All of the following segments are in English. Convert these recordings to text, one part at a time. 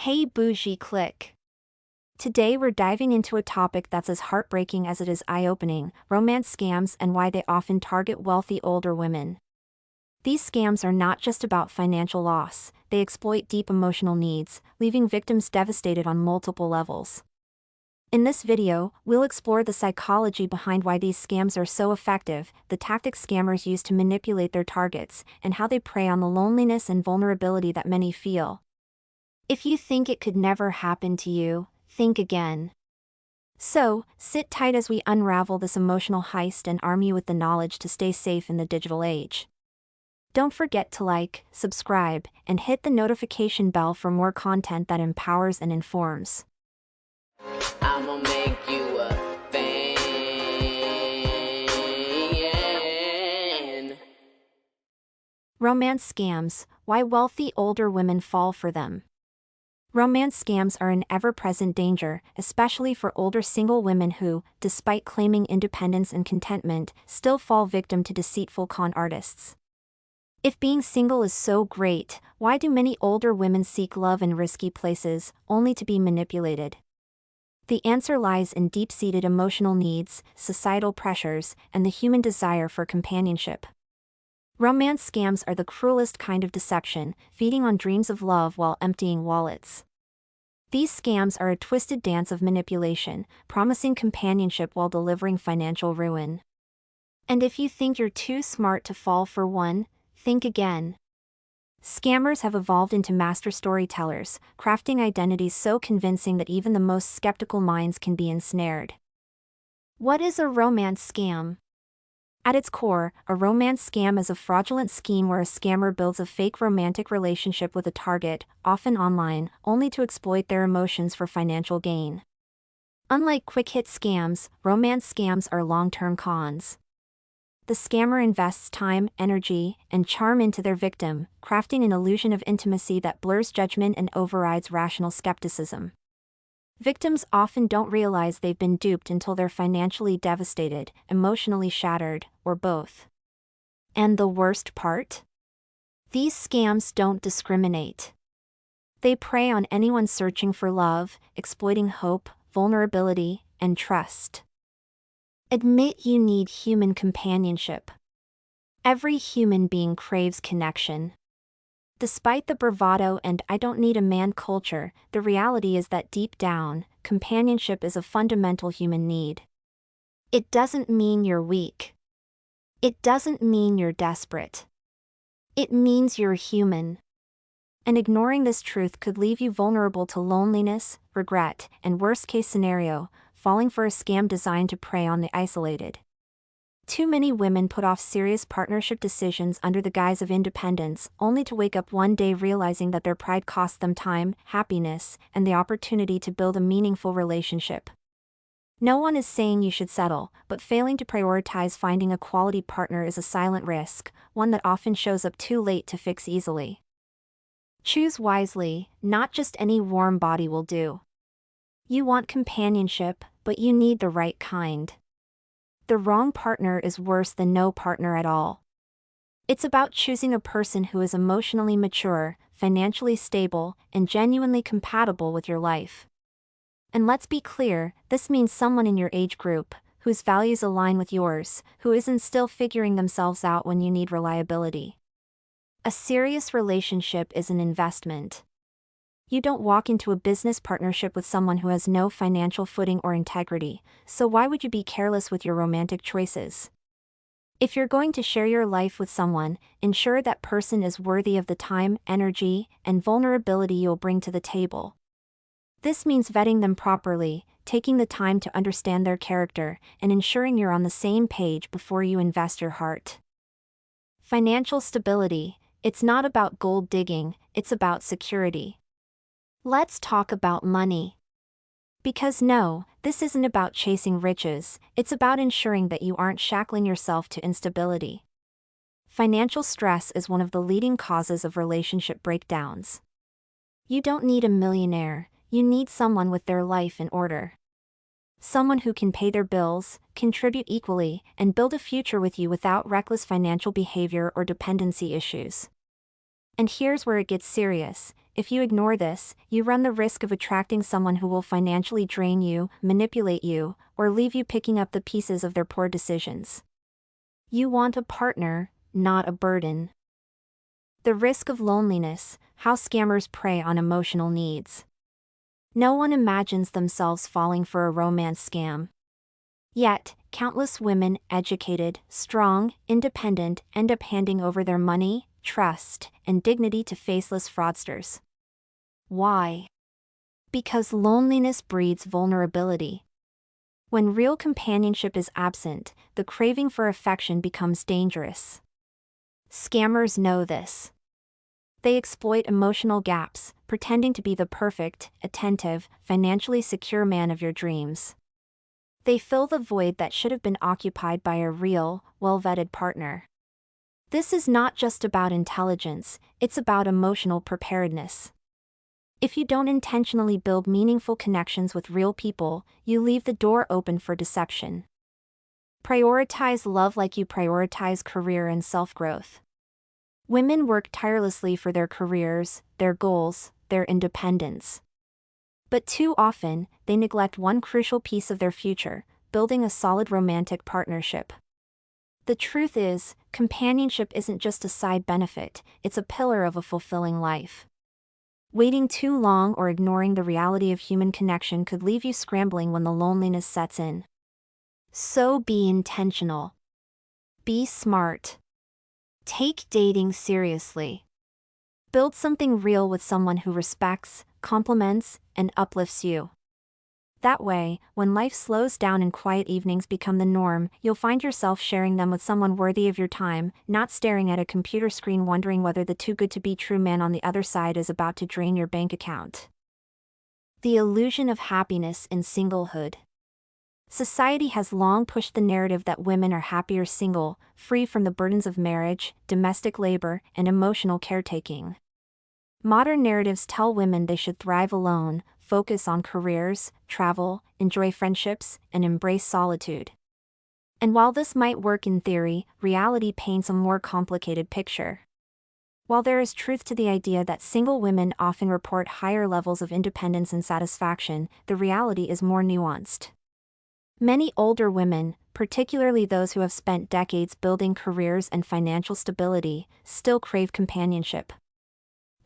Hey Bougie click. Today we're diving into a topic that's as heartbreaking as it is eye-opening: romance scams and why they often target wealthy older women. These scams are not just about financial loss, they exploit deep emotional needs, leaving victims devastated on multiple levels. In this video, we'll explore the psychology behind why these scams are so effective, the tactics scammers use to manipulate their targets, and how they prey on the loneliness and vulnerability that many feel. If you think it could never happen to you, think again. So, sit tight as we unravel this emotional heist and arm you with the knowledge to stay safe in the digital age. Don't forget to like, subscribe, and hit the notification bell for more content that empowers and informs. I'ma make you a fan. Romance scams: why wealthy older women fall for them. Romance scams are an ever-present danger, especially for older single women who, despite claiming independence and contentment, still fall victim to deceitful con artists. If being single is so great, why do many older women seek love in risky places, only to be manipulated? The answer lies in deep-seated emotional needs, societal pressures, and the human desire for companionship. Romance scams are the cruelest kind of deception, feeding on dreams of love while emptying wallets. These scams are a twisted dance of manipulation, promising companionship while delivering financial ruin. And if you think you're too smart to fall for one, think again. Scammers have evolved into master storytellers, crafting identities so convincing that even the most skeptical minds can be ensnared. What is a romance scam? At its core, a romance scam is a fraudulent scheme where a scammer builds a fake romantic relationship with a target, often online, only to exploit their emotions for financial gain. Unlike quick-hit scams, romance scams are long-term cons. The scammer invests time, energy, and charm into their victim, crafting an illusion of intimacy that blurs judgment and overrides rational skepticism. Victims often don't realize they've been duped until they're financially devastated, emotionally shattered, or both. And the worst part? These scams don't discriminate. They prey on anyone searching for love, exploiting hope, vulnerability, and trust. Admit you need human companionship. Every human being craves connection. Despite the bravado and "I don't need a man" culture, the reality is that deep down, companionship is a fundamental human need. It doesn't mean you're weak. It doesn't mean you're desperate. It means you're human. And ignoring this truth could leave you vulnerable to loneliness, regret, and worst-case scenario, falling for a scam designed to prey on the isolated. Too many women put off serious partnership decisions under the guise of independence, only to wake up one day realizing that their pride cost them time, happiness, and the opportunity to build a meaningful relationship. No one is saying you should settle, but failing to prioritize finding a quality partner is a silent risk, one that often shows up too late to fix easily. Choose wisely, not just any warm body will do. You want companionship, but you need the right kind. The wrong partner is worse than no partner at all. It's about choosing a person who is emotionally mature, financially stable, and genuinely compatible with your life. And let's be clear, this means someone in your age group, whose values align with yours, who isn't still figuring themselves out when you need reliability. A serious relationship is an investment. You don't walk into a business partnership with someone who has no financial footing or integrity, so why would you be careless with your romantic choices? If you're going to share your life with someone, ensure that person is worthy of the time, energy, and vulnerability you'll bring to the table. This means vetting them properly, taking the time to understand their character, and ensuring you're on the same page before you invest your heart. Financial stability: it's not about gold digging, it's about security. Let's talk about money. Because no, this isn't about chasing riches, it's about ensuring that you aren't shackling yourself to instability. Financial stress is one of the leading causes of relationship breakdowns. You don't need a millionaire, you need someone with their life in order. Someone who can pay their bills, contribute equally, and build a future with you without reckless financial behavior or dependency issues. And here's where it gets serious: If you ignore this, you run the risk of attracting someone who will financially drain you, manipulate you, or leave you picking up the pieces of their poor decisions. You want a partner, not a burden. The risk of loneliness, how scammers prey on emotional needs. No one imagines themselves falling for a romance scam. Yet, countless women, educated, strong, independent, end up handing over their money, trust, and dignity to faceless fraudsters. Why? Because loneliness breeds vulnerability. When real companionship is absent, the craving for affection becomes dangerous. Scammers know this. They exploit emotional gaps, pretending to be the perfect, attentive, financially secure man of your dreams. They fill the void that should have been occupied by a real, well-vetted partner. This is not just about intelligence, it's about emotional preparedness. If you don't intentionally build meaningful connections with real people, you leave the door open for deception. Prioritize love like you prioritize career and self-growth. Women work tirelessly for their careers, their goals, their independence. But too often, they neglect one crucial piece of their future, building a solid romantic partnership. The truth is, companionship isn't just a side benefit, it's a pillar of a fulfilling life. Waiting too long or ignoring the reality of human connection could leave you scrambling when the loneliness sets in. So be intentional. Be smart. Take dating seriously. Build something real with someone who respects, compliments, and uplifts you. That way, when life slows down and quiet evenings become the norm, you'll find yourself sharing them with someone worthy of your time, not staring at a computer screen wondering whether the too-good-to-be-true man on the other side is about to drain your bank account. The illusion of happiness in singlehood. Society has long pushed the narrative that women are happier single, free from the burdens of marriage, domestic labor, and emotional caretaking. Modern narratives tell women they should thrive alone, focus on careers, travel, enjoy friendships, and embrace solitude. And while this might work in theory, reality paints a more complicated picture. While there is truth to the idea that single women often report higher levels of independence and satisfaction, the reality is more nuanced. Many older women, particularly those who have spent decades building careers and financial stability, still crave companionship.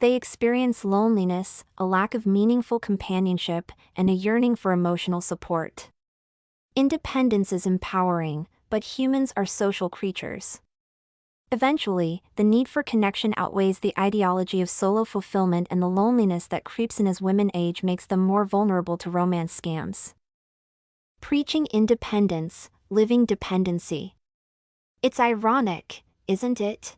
They experience loneliness, a lack of meaningful companionship, and a yearning for emotional support. Independence is empowering, but humans are social creatures. Eventually, the need for connection outweighs the ideology of solo fulfillment, and the loneliness that creeps in as women age makes them more vulnerable to romance scams. Preaching independence, living dependency. It's ironic, isn't it?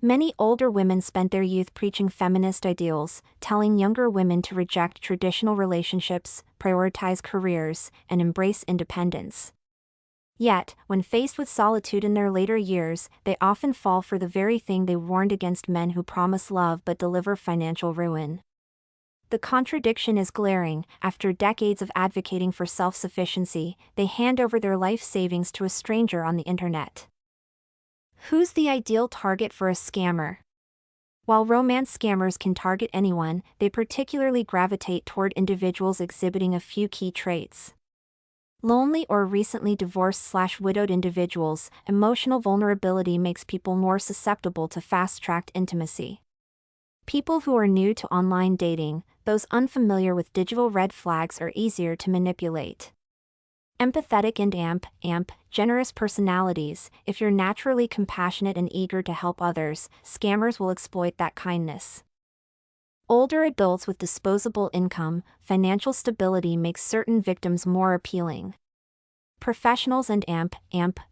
Many older women spent their youth preaching feminist ideals, telling younger women to reject traditional relationships, prioritize careers, and embrace independence. Yet, when faced with solitude in their later years, they often fall for the very thing they warned against: men who promise love but deliver financial ruin. The contradiction is glaring. After decades of advocating for self-sufficiency, they hand over their life savings to a stranger on the internet. Who's the ideal target for a scammer? While romance scammers can target anyone, they particularly gravitate toward individuals exhibiting a few key traits. Lonely or recently divorced/widowed individuals. Emotional vulnerability makes people more susceptible to fast-tracked intimacy. People who are new to online dating, those unfamiliar with digital red flags, are easier to manipulate. Empathetic and generous personalities. If you're naturally compassionate and eager to help others, scammers will exploit that kindness. Older adults with disposable income. Financial stability makes certain victims more appealing. Professionals and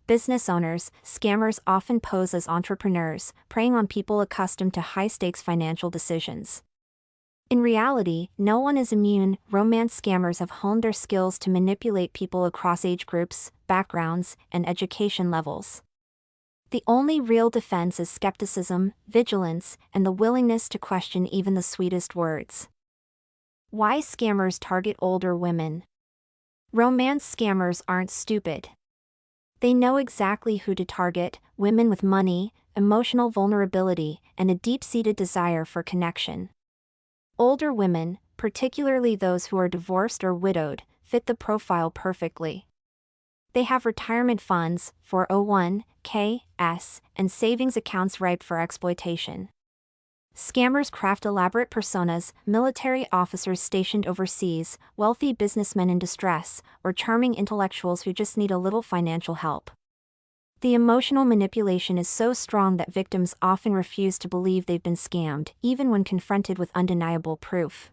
business owners. Scammers often pose as entrepreneurs, preying on people accustomed to high-stakes financial decisions. In reality, no one is immune. Romance scammers have honed their skills to manipulate people across age groups, backgrounds, and education levels. The only real defense is skepticism, vigilance, and the willingness to question even the sweetest words. Why scammers target older women? Romance scammers aren't stupid. They know exactly who to target: women with money, emotional vulnerability, and a deep-seated desire for connection. Older women, particularly those who are divorced or widowed, fit the profile perfectly. They have retirement funds, 401(k)s, and savings accounts ripe for exploitation. Scammers craft elaborate personas: military officers stationed overseas, wealthy businessmen in distress, or charming intellectuals who just need a little financial help. The emotional manipulation is so strong that victims often refuse to believe they've been scammed, even when confronted with undeniable proof.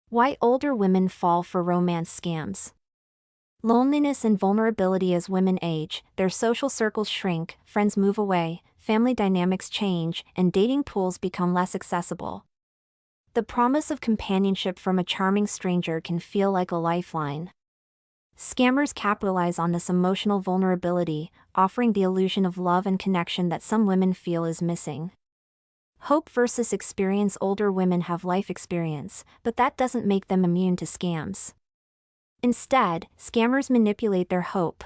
Why older women fall for romance scams. Loneliness and vulnerability. As women age, their social circles shrink, friends move away, family dynamics change, and dating pools become less accessible. The promise of companionship from a charming stranger can feel like a lifeline. Scammers capitalize on this emotional vulnerability, offering the illusion of love and connection that some women feel is missing. Hope versus experience. Older women have life experience, but that doesn't make them immune to scams. Instead, scammers manipulate their hope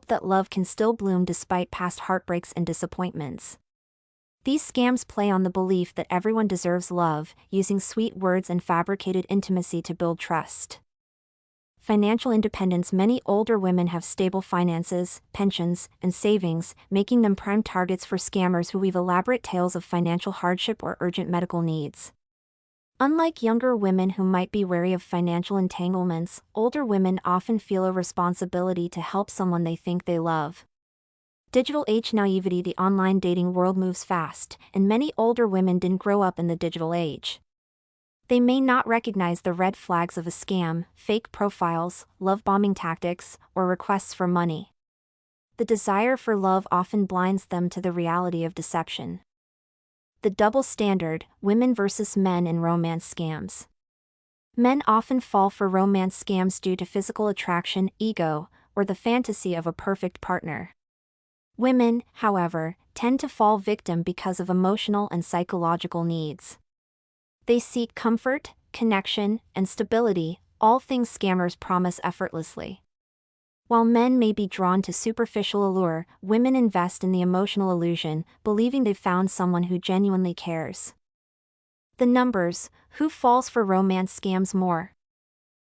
that love can still bloom despite past heartbreaks and disappointments. These scams play on the belief that everyone deserves love, using sweet words and fabricated intimacy to build trust. Financial independence. Many older women have stable finances, pensions, and savings, making them prime targets for scammers who weave elaborate tales of financial hardship or urgent medical needs. Unlike younger women who might be wary of financial entanglements, older women often feel a responsibility to help someone they think they love. Digital age naivety. The online dating world moves fast, and many older women didn't grow up in the digital age. They may not recognize the red flags of a scam, fake profiles, love bombing tactics, or requests for money. The desire for love often blinds them to the reality of deception. The double standard: women versus men in romance scams. Men often fall for romance scams due to physical attraction, ego, or the fantasy of a perfect partner. Women, however, tend to fall victim because of emotional and psychological needs. They seek comfort, connection, and stability, all things scammers promise effortlessly. While men may be drawn to superficial allure, women invest in the emotional illusion, believing they've found someone who genuinely cares. The numbers: who falls for romance scams more?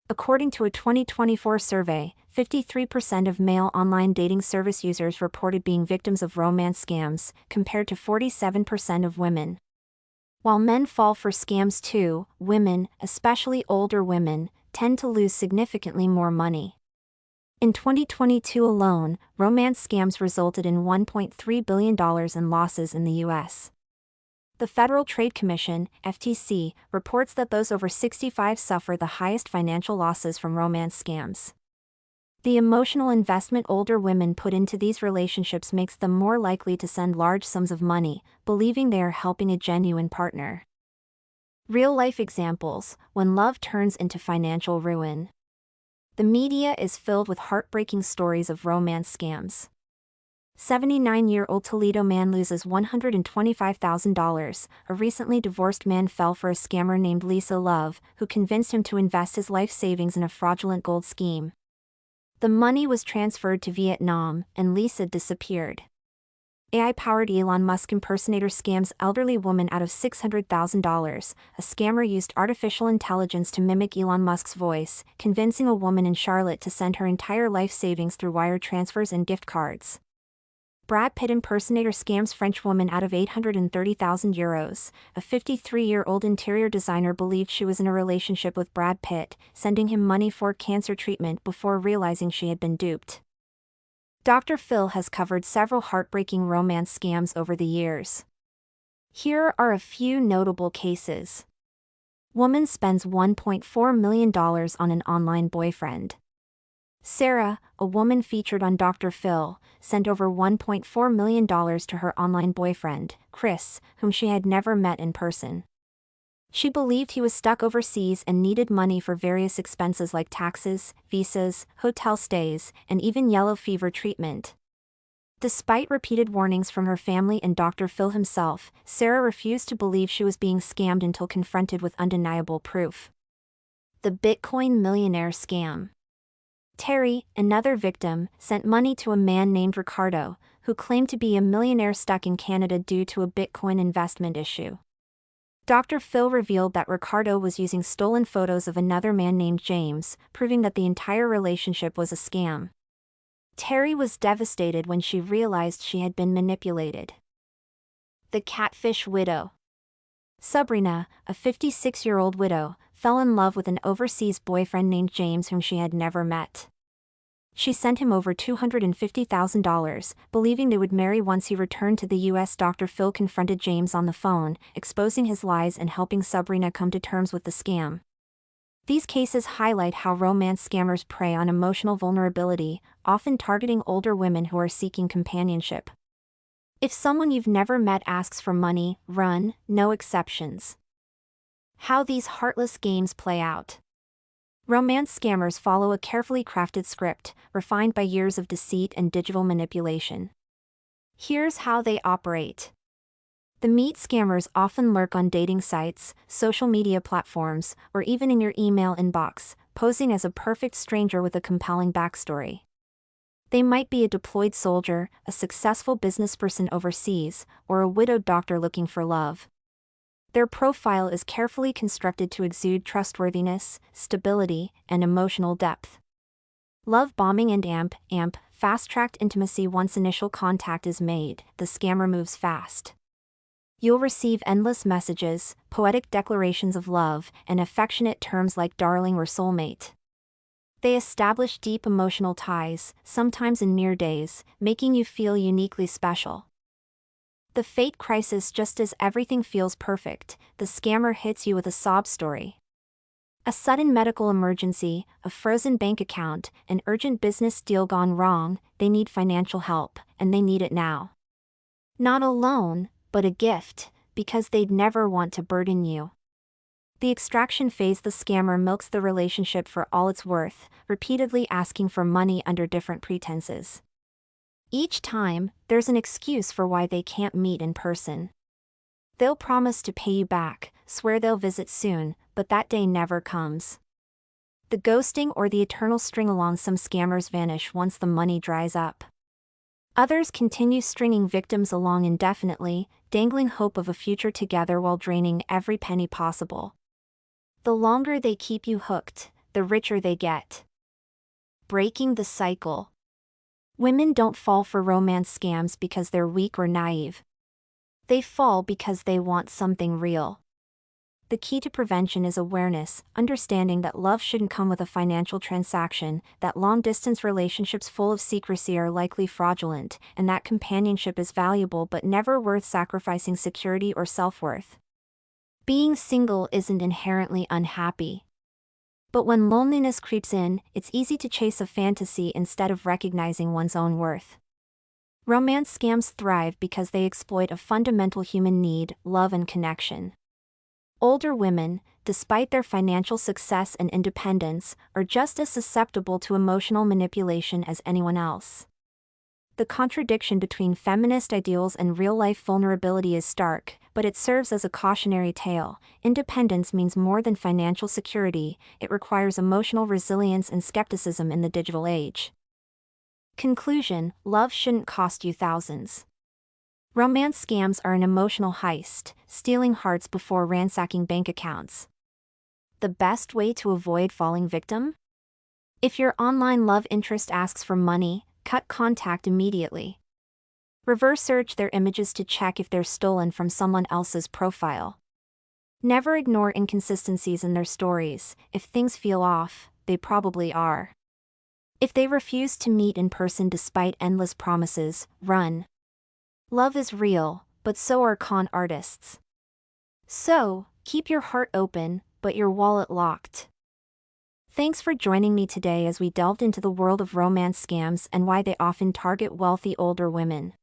According to a 2024 survey, 53% of male online dating service users reported being victims of romance scams, compared to 47% of women. While men fall for scams too, women, especially older women, tend to lose significantly more money. In 2022 alone, romance scams resulted in $1.3 billion in losses in the U.S. The Federal Trade Commission, FTC, reports that those over 65 suffer the highest financial losses from romance scams. The emotional investment older women put into these relationships makes them more likely to send large sums of money, believing they are helping a genuine partner. Real-life examples: when love turns into financial ruin. The media is filled with heartbreaking stories of romance scams. 79-year-old Toledo man loses $125,000. A recently divorced man fell for a scammer named Lisa Love, who convinced him to invest his life savings in a fraudulent gold scheme. The money was transferred to Vietnam, and Lisa disappeared. AI-powered Elon Musk impersonator scams elderly woman out of $600,000. A scammer used artificial intelligence to mimic Elon Musk's voice, convincing a woman in Charlotte to send her entire life savings through wire transfers and gift cards. Brad Pitt impersonator scams French woman out of €830,000. A 53-year-old interior designer believed she was in a relationship with Brad Pitt, sending him money for cancer treatment before realizing she had been duped. Dr. Phil has covered several heartbreaking romance scams over the years. Here are a few notable cases. Woman spends $1.4 million on an online boyfriend. Sarah, a woman featured on Dr. Phil, sent over $1.4 million to her online boyfriend, Chris, whom she had never met in person. She believed he was stuck overseas and needed money for various expenses like taxes, visas, hotel stays, and even yellow fever treatment. Despite repeated warnings from her family and Dr. Phil himself, Sarah refused to believe she was being scammed until confronted with undeniable proof. The Bitcoin millionaire scam. Terry, another victim, sent money to a man named Ricardo, who claimed to be a millionaire stuck in Canada due to a Bitcoin investment issue. Dr. Phil revealed that Ricardo was using stolen photos of another man named James, proving that the entire relationship was a scam. Terry was devastated when she realized she had been manipulated. The catfish widow. Sabrina, a 56-year-old widow, fell in love with an overseas boyfriend named James whom she had never met. She sent him over $250,000, believing they would marry once he returned to the U.S. Dr. Phil confronted James on the phone, exposing his lies and helping Sabrina come to terms with the scam. These cases highlight how romance scammers prey on emotional vulnerability, often targeting older women who are seeking companionship. If someone you've never met asks for money, run, no exceptions. How these heartless games play out. Romance scammers follow a carefully crafted script, refined by years of deceit and digital manipulation. Here's how they operate. The meat scammers often lurk on dating sites, social media platforms, or even in your email inbox, posing as a perfect stranger with a compelling backstory. They might be a deployed soldier, a successful businessperson overseas, or a widowed doctor looking for love. Their profile is carefully constructed to exude trustworthiness, stability, and emotional depth. Love bombing and amp, fast-tracked intimacy. Once initial contact is made, the scammer moves fast. You'll receive endless messages, poetic declarations of love, and affectionate terms like darling or soulmate. They establish deep emotional ties, sometimes in mere days, making you feel uniquely special. The fate crisis. Just as everything feels perfect, the scammer hits you with a sob story. A sudden medical emergency, a frozen bank account, an urgent business deal gone wrong. They need financial help, and they need it now. Not a loan, but a gift, because they'd never want to burden you. The extraction phase. The scammer milks the relationship for all it's worth, repeatedly asking for money under different pretenses. Each time, there's an excuse for why they can't meet in person. They'll promise to pay you back, swear they'll visit soon, but that day never comes. The ghosting or the eternal string along. Some scammers vanish once the money dries up. Others continue stringing victims along indefinitely, dangling hope of a future together while draining every penny possible. The longer they keep you hooked, the richer they get. Breaking the cycle. Women don't fall for romance scams because they're weak or naive. They fall because they want something real. The key to prevention is awareness, understanding that love shouldn't come with a financial transaction, that long-distance relationships full of secrecy are likely fraudulent, and that companionship is valuable but never worth sacrificing security or self-worth. Being single isn't inherently unhappy. But when loneliness creeps in, it's easy to chase a fantasy instead of recognizing one's own worth. Romance scams thrive because they exploit a fundamental human need, love and connection. Older women, despite their financial success and independence, are just as susceptible to emotional manipulation as anyone else. The contradiction between feminist ideals and real-life vulnerability is stark, but it serves as a cautionary tale. Independence means more than financial security, it requires emotional resilience and skepticism in the digital age. Conclusion: love shouldn't cost you thousands. Romance scams are an emotional heist, stealing hearts before ransacking bank accounts. The best way to avoid falling victim? If your online love interest asks for money, cut contact immediately. Reverse search their images to check if they're stolen from someone else's profile. Never ignore inconsistencies in their stories. If things feel off, they probably are. If they refuse to meet in person despite endless promises, run. Love is real, but so are con artists. So, keep your heart open, but your wallet locked. Thanks for joining me today as we delved into the world of romance scams and why they often target wealthy older women.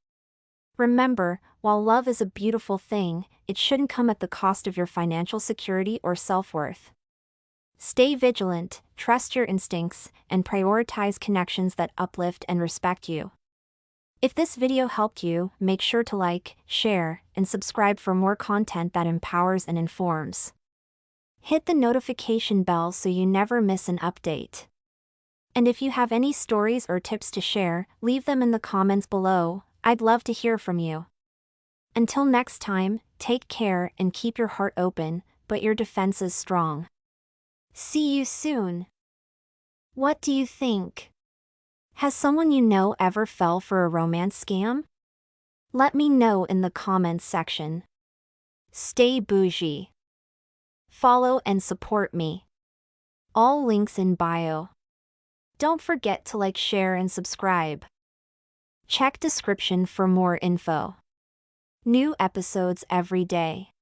Remember, while love is a beautiful thing, it shouldn't come at the cost of your financial security or self-worth. Stay vigilant, trust your instincts, and prioritize connections that uplift and respect you. If this video helped you, make sure to like, share, and subscribe for more content that empowers and informs. Hit the notification bell so you never miss an update. And if you have any stories or tips to share, leave them in the comments below. I'd love to hear from you. Until next time, take care and keep your heart open, but your defenses strong. See you soon. What do you think? Has someone you know ever fell for a romance scam? Let me know in the comments section. Stay bougie. Follow and support me. All links in bio. Don't forget to like, share, and subscribe. Check description for more info. New episodes every day.